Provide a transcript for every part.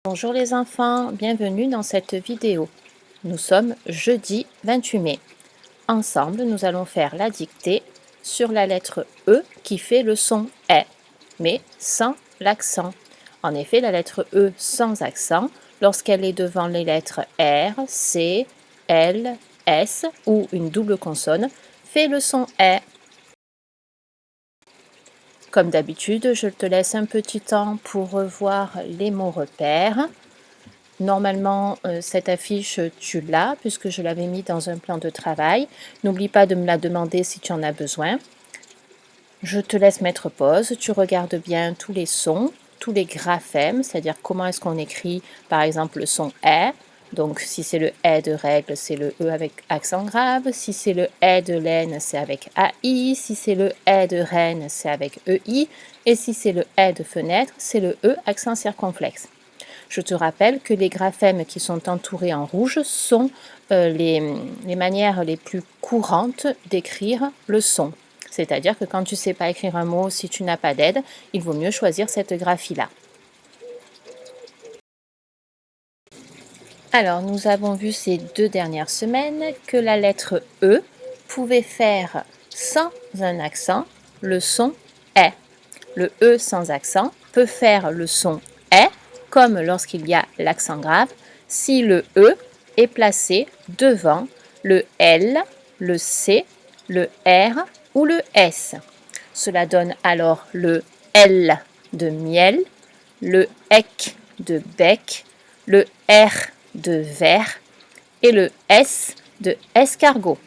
Bonjour les enfants, bienvenue dans cette vidéo. Nous sommes jeudi 28 mai. Ensemble, nous allons faire la dictée sur la lettre E qui fait le son E, mais sans l'accent. En effet, la lettre E sans accent, lorsqu'elle est devant les lettres R, C, L, S ou une double consonne, fait le son E. Comme d'habitude, je te laisse un petit temps pour revoir les mots repères. Normalement, cette affiche, tu l'as puisque je l'avais mis dans un plan de travail. N'oublie pas de me la demander si tu en as besoin. Je te laisse mettre pause. Tu regardes bien tous les sons, tous les graphèmes, c'est-à-dire comment est-ce qu'on écrit par exemple le son E. Donc si c'est le E de règle, c'est le E avec accent grave. Si c'est le E de laine, c'est avec AI. Si c'est le E de reine, c'est avec EI. Et si c'est le E de fenêtre, c'est le E accent circonflexe. Je te rappelle que les graphèmes qui sont entourés en rouge sont les manières les plus courantes d'écrire le son. C'est-à-dire que quand tu ne sais pas écrire un mot, si tu n'as pas d'aide, il vaut mieux choisir cette graphie-là. Alors, nous avons vu ces 2 dernières semaines que la lettre E pouvait faire sans un accent le son E. Le E sans accent peut faire le son E, comme lorsqu'il y a l'accent grave, si le E est placé devant le L, le C, le R ou le S. Cela donne alors le L de miel, le EC de bec, le R de verre et le S de escargot.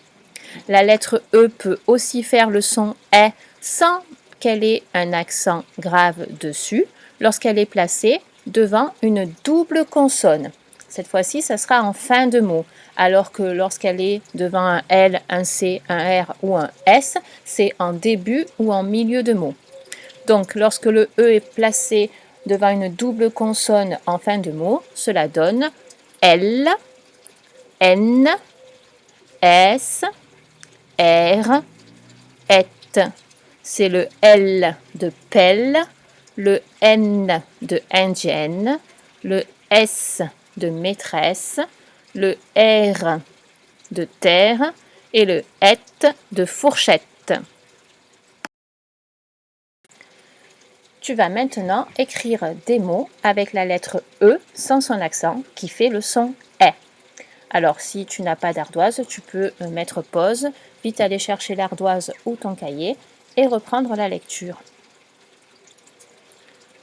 La lettre E peut aussi faire le son E sans qu'elle ait un accent grave dessus lorsqu'elle est placée devant une double consonne. Cette fois-ci, ça sera en fin de mot, alors que lorsqu'elle est devant un L, un C, un R ou un S, c'est en début ou en milieu de mot. Donc, lorsque le E est placé devant une double consonne en fin de mot, cela donne L, N, S, R, et. C'est le L de pelle, le N de indienne, le S de maîtresse, le R de terre et le et de fourchette. Tu vas maintenant écrire des mots avec la lettre E sans son accent qui fait le son E. Alors si tu n'as pas d'ardoise, tu peux mettre pause, vite aller chercher l'ardoise ou ton cahier et reprendre la lecture.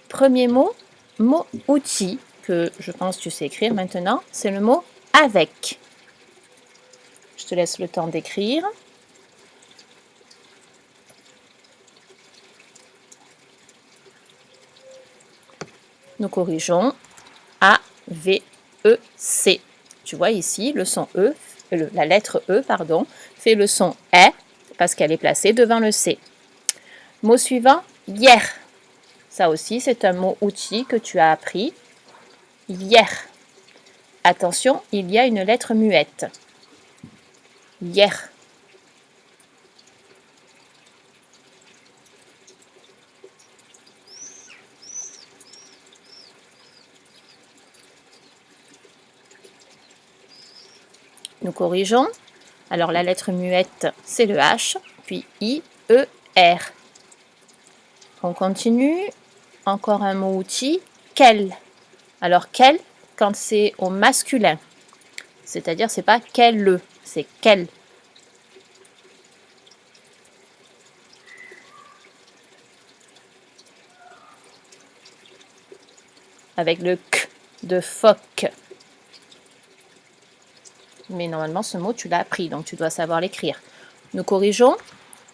Premier mot, mot outil, que je pense que tu sais écrire maintenant, c'est le mot avec. Je te laisse le temps d'écrire. Nous corrigeons A, V, E, C. Tu vois ici, le son E, la lettre E, pardon, fait le son E parce qu'elle est placée devant le C. Mot suivant, hier. Ça aussi, c'est un mot outil que tu as appris. Hier. Attention, il y a une lettre muette. Hier. Nous corrigeons. Alors la lettre muette, c'est le H, puis I, E, R. On continue. Encore un mot outil, quel. Alors quel, quand c'est au masculin, c'est-à-dire c'est pas quel, c'est quel. Avec le K de phoque. Mais normalement, ce mot, tu l'as appris, donc tu dois savoir l'écrire. Nous corrigeons.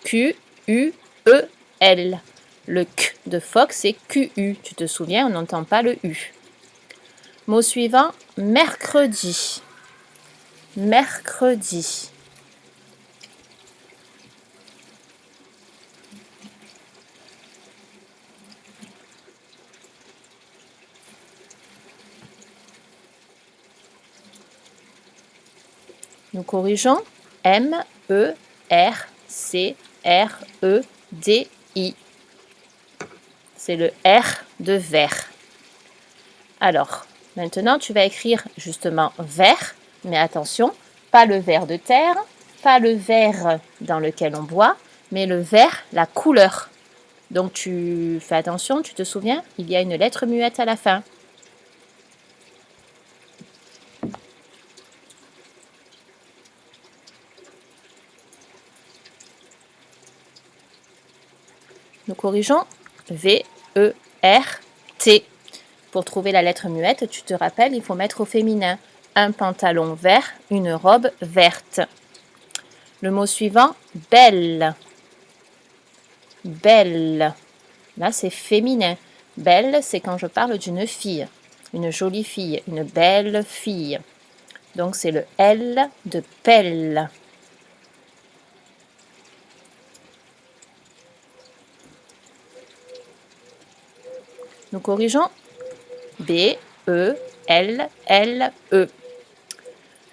Q, U, E, L. Le K de phoque, c'est QU. Tu te souviens, on n'entend pas le U. Mot suivant, mercredi. Mercredi. Nous corrigeons. M, E, R, C, R, E, D, I. C'est le R de vert. Alors, Maintenant, tu vas écrire justement vert, mais attention, pas le vert de terre, pas le vert dans lequel on boit, mais le vert, la couleur. Donc tu fais attention, tu te souviens, il y a une lettre muette à la fin. Nous corrigeons V, E, R, T. Pour trouver la lettre muette, tu te rappelles, il faut mettre au féminin. Un pantalon vert, une robe verte. Le mot suivant, belle. Belle. Là, c'est féminin. Belle, c'est quand je parle d'une fille. Une jolie fille, une belle fille. Donc, c'est le L de pelle. Nous corrigeons B, E, L, L, E.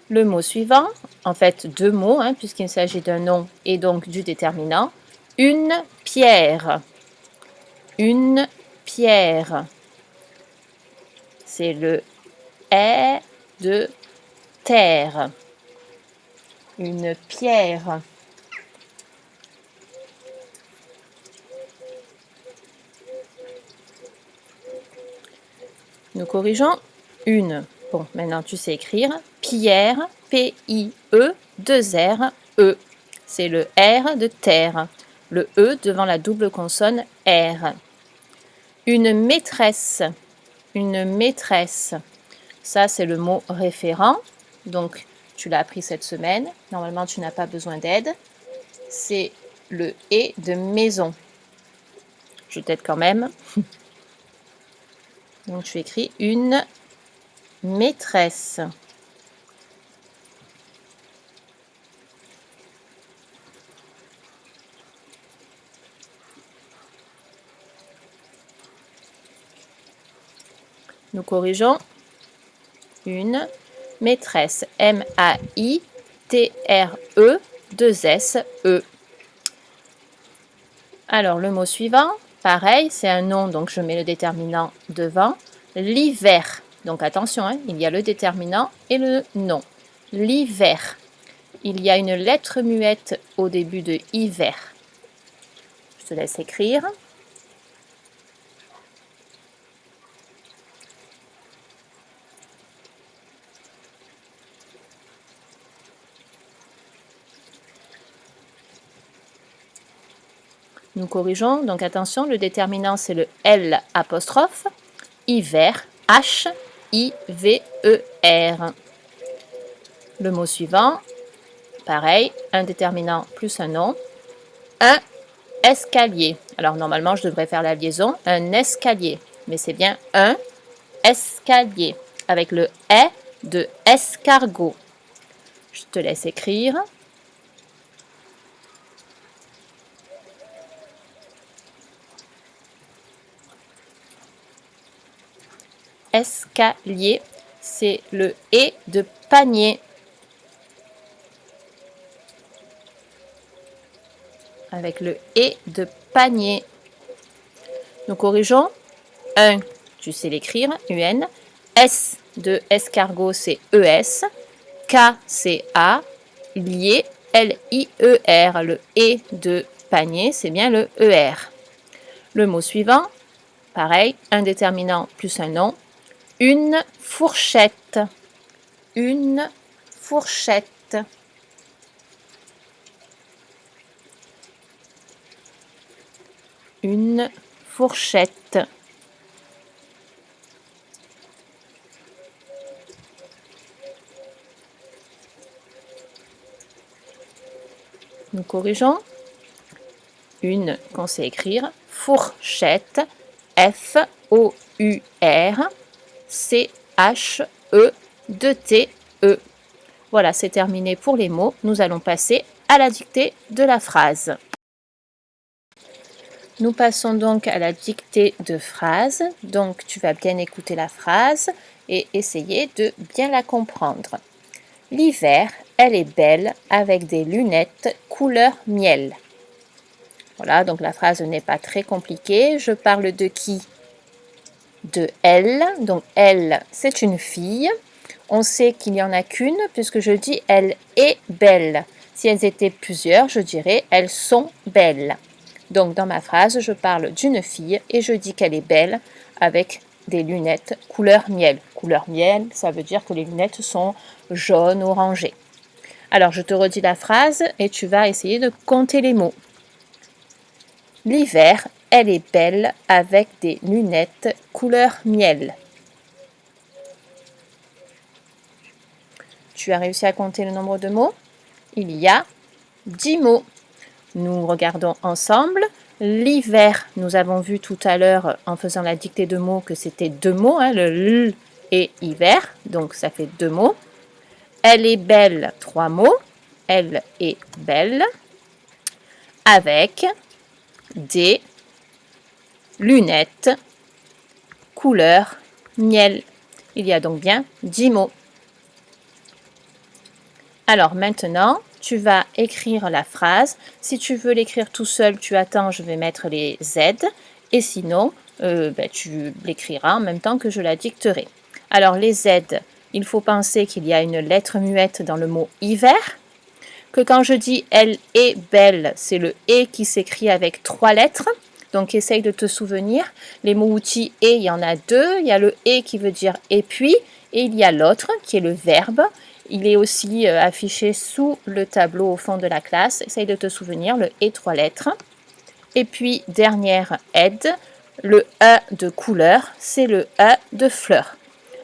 Le mot suivant, en fait deux mots, puisqu'il s'agit d'un nom et donc du déterminant. Une pierre. Une pierre. C'est le E de terre. Une pierre. Nous corrigeons une. Bon, maintenant tu sais écrire. Pierre, P-I-E, 2 R, E. C'est le R de terre. Le E devant la double consonne R. Une maîtresse. Une maîtresse. Ça, c'est le mot référent. Donc, tu l'as appris cette semaine. Normalement, tu n'as pas besoin d'aide. C'est le et de maison. Je t'aide quand même. Donc, tu écris une maîtresse. Nous corrigeons. Une maîtresse. M-A-I-T-R-E, 2-S-E. Alors, le mot suivant, pareil, c'est un nom, donc je mets le déterminant devant. L'hiver. Donc, attention, il y a le déterminant et le nom. L'hiver. Il y a une lettre muette au début de hiver. Je te laisse écrire. Nous corrigeons, donc attention, le déterminant c'est le L apostrophe, hiver, H-I-V-E-R. Le mot suivant, pareil, un déterminant plus un nom, un escalier. Alors normalement je devrais faire la liaison, un escalier, mais c'est bien un escalier, avec le E de escargot. Je te laisse écrire. Escalier, c'est le et de panier. Avec le et de panier. Nous corrigeons. Un, tu sais l'écrire, UN. S de escargot, c'est ES. K, c'est A. Lié, L-I-E-R. Le et de panier, c'est bien le ER. Le mot suivant, pareil, un déterminant plus un nom. Une fourchette. Une fourchette. Une fourchette. Nous corrigeons. Une qu'on sait écrire. Fourchette. F-O-U-R. C-H-E-2-T-E. Voilà, c'est terminé pour les mots. Nous allons passer à la dictée de la phrase. Nous passons donc à la dictée de phrase. Donc, tu vas bien écouter la phrase et essayer de bien la comprendre. L'hiver, elle est belle avec des lunettes couleur miel. Voilà, donc la phrase n'est pas très compliquée. Je parle de qui? de elle. Donc elle, c'est une fille. On sait qu'il n'y en a qu'une puisque je dis elle est belle. Si elles étaient plusieurs, je dirais elles sont belles. Donc dans ma phrase, je parle d'une fille et je dis qu'elle est belle avec des lunettes couleur miel. Couleur miel, ça veut dire que les lunettes sont jaunes, orangées. Alors je te redis la phrase et tu vas essayer de compter les mots. L'hiver, elle est belle avec des lunettes couleur miel. Tu as réussi à compter le nombre de mots? Il y a 10 mots. Nous regardons ensemble. L'hiver, nous avons vu tout à l'heure en faisant la dictée de mots que c'était 2 mots, hein, le L et hiver, donc ça fait 2 mots. Elle est belle, 3 mots. Elle est belle avec des lunettes couleur miel. Il y a donc bien 10 mots. Alors maintenant, tu vas écrire la phrase. Si tu veux l'écrire tout seul, tu attends, je vais mettre les Z. Et sinon, tu l'écriras en même temps que je la dicterai. Alors les Z, il faut penser qu'il y a une lettre muette dans le mot hiver. Que quand je dis elle est belle, c'est le et qui s'écrit avec 3 lettres. Donc essaye de te souvenir. Les mots outils et, il y en a 2. Il y a le et qui veut dire et puis, et il y a l'autre qui est le verbe. Il est aussi affiché sous le tableau au fond de la classe. Essaye de te souvenir, le et 3 lettres. Et puis, dernière aide, le E de couleur, c'est le E de fleur.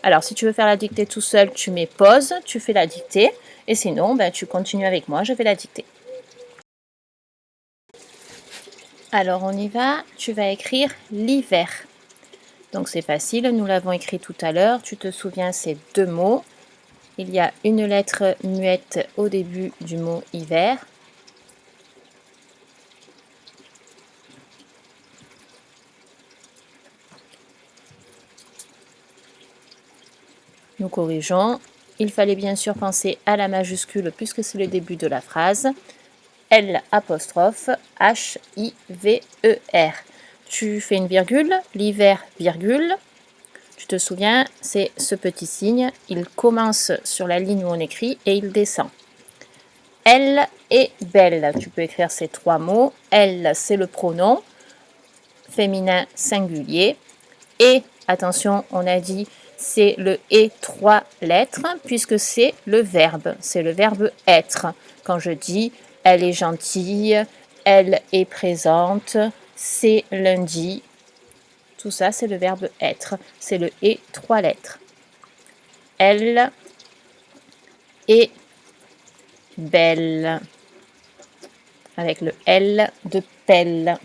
Alors, si tu veux faire la dictée tout seul, tu mets pause, tu fais la dictée. Et sinon, tu continues avec moi, je vais la dicter. Alors, on y va. Tu vas écrire l'hiver. Donc, c'est facile, nous l'avons écrit tout à l'heure. Tu te souviens, c'est 2 mots. Il y a une lettre muette au début du mot hiver. Nous corrigeons. Il fallait bien sûr penser à la majuscule puisque c'est le début de la phrase. L apostrophe H I V E R. Tu fais une virgule, l'hiver virgule. Tu te souviens, c'est ce petit signe. Il commence sur la ligne où on écrit et il descend. Elle est belle. Tu peux écrire ces 3 mots. Elle, c'est le pronom féminin singulier. Et, attention, on a dit, c'est le et 3 lettres, puisque c'est le verbe être. Quand je dis, elle est gentille, elle est présente, c'est lundi, tout ça, c'est le verbe être. C'est le et 3 lettres. Elle est belle, avec le L de pelle.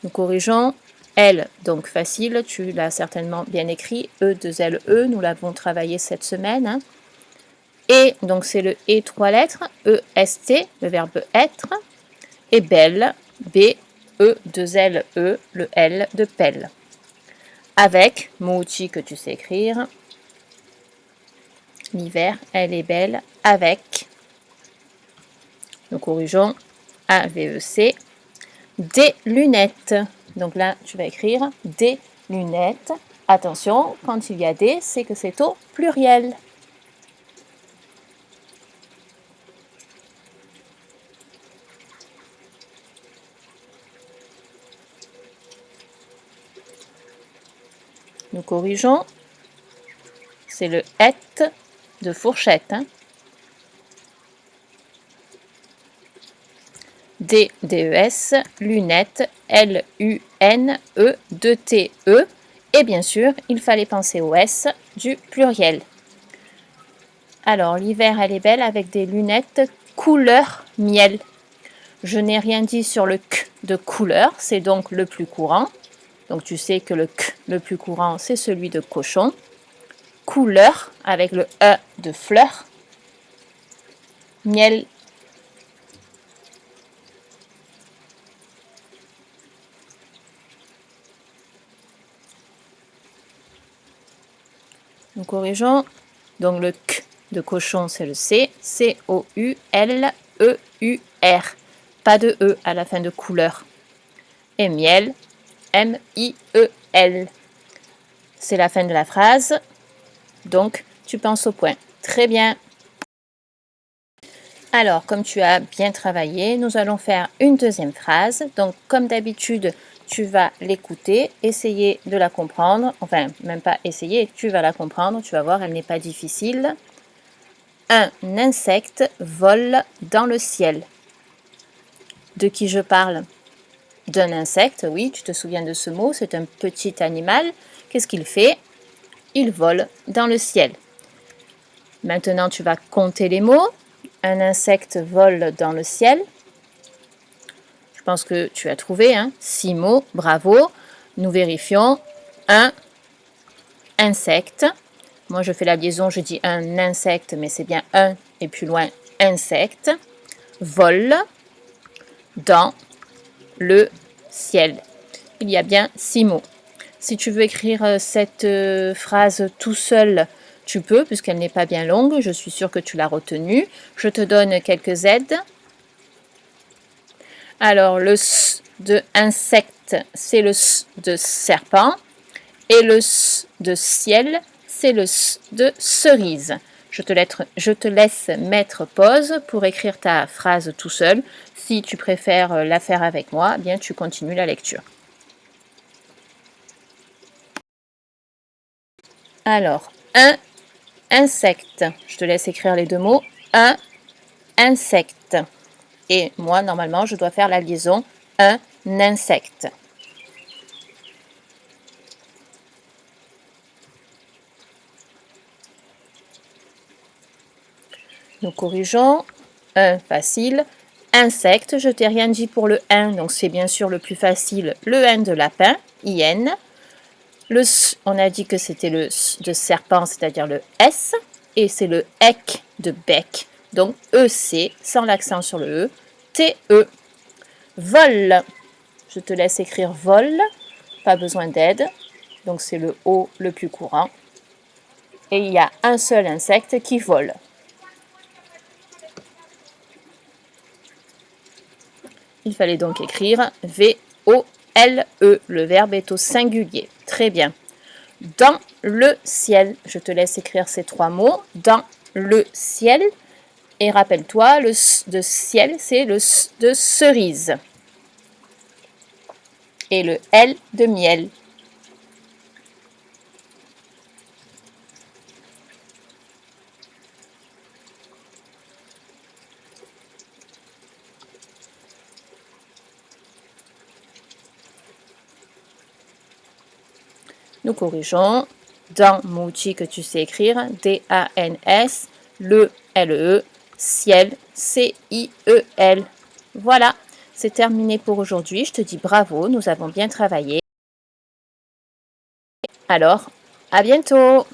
Nous corrigeons. Elle, donc facile, tu l'as certainement bien écrit. E, 2 L, E, nous l'avons travaillé cette semaine. Hein. Et, donc c'est le et 3 lettres. E, S, T, le verbe être. Et belle, B, E, 2 L, E, le L de pelle. Avec, mot outil que tu sais écrire. L'hiver, elle est belle. Avec, nous corrigeons, A-V-E-C, des lunettes. Donc là, tu vas écrire des lunettes. Attention, quand il y a des, c'est que c'est au pluriel. Nous corrigeons. C'est le et de fourchette. Hein. D-D-E-S, lunettes, L-U-N-E, 2-T-E. Et bien sûr, il fallait penser au S du pluriel. Alors, l'hiver, elle est belle avec des lunettes couleur miel. Je n'ai rien dit sur le Q de couleur, c'est donc le plus courant. Donc, tu sais que le Q le plus courant, c'est celui de cochon. Couleur avec le E de fleur. Miel. Nous corrigeons. Donc le Q de cochon, c'est le C. C-O-U-L-E-U-R. Pas de E à la fin de couleur. Et miel, M-I-E-L. C'est la fin de la phrase, donc tu penses au point. Très bien. Alors, comme tu as bien travaillé, nous allons faire une deuxième phrase. Donc, comme d'habitude, tu vas l'écouter, essayer de la comprendre. Enfin, même pas essayer, tu vas la comprendre. Tu vas voir, elle n'est pas difficile. Un insecte vole dans le ciel. De qui je parle? D'un insecte, oui, tu te souviens de ce mot, c'est un petit animal. Qu'est-ce qu'il fait? Il vole dans le ciel. Maintenant, tu vas compter les mots. Un insecte vole dans le ciel. Je pense que tu as trouvé, 6 mots, bravo. Nous vérifions. Un insecte. Moi, je fais la liaison, je dis un insecte, mais c'est bien un et plus loin, insecte. Vole dans le ciel. Il y a bien 6 mots. Si tu veux écrire cette phrase tout seul, tu peux, puisqu'elle n'est pas bien longue. Je suis sûre que tu l'as retenue. Je te donne quelques aides. Alors, le S de insecte, c'est le S de serpent. Et le S de ciel, c'est le S de cerise. Je te laisse mettre pause pour écrire ta phrase tout seul. Si tu préfères la faire avec moi, bien tu continues la lecture. Alors, un insecte. Je te laisse écrire les deux mots. Un insecte. Et moi, normalement, je dois faire la liaison. Un insecte. Nous corrigeons. Un facile. Insecte, je t'ai rien dit pour le 1, donc c'est bien sûr le plus facile, le N de lapin, IN. Le S, on a dit que c'était le S de serpent, c'est-à-dire le S. Et c'est le EC de bec, donc EC, sans l'accent sur le E, TE. Vol, je te laisse écrire vol, pas besoin d'aide, donc c'est le O le plus courant. Et il y a un seul insecte qui vole. Il fallait donc écrire V-O-L-E. Le verbe est au singulier. Très bien. Dans le ciel. Je te laisse écrire ces 3 mots. Dans le ciel. Et rappelle-toi, le S de ciel, c'est le S de cerise. Et le L de miel. Nous corrigeons. Dans Mouti que tu sais écrire, D-A-N-S, le L-E, ciel, C-I-E-L. Voilà, c'est terminé pour aujourd'hui. Je te dis bravo, nous avons bien travaillé. Alors, à bientôt!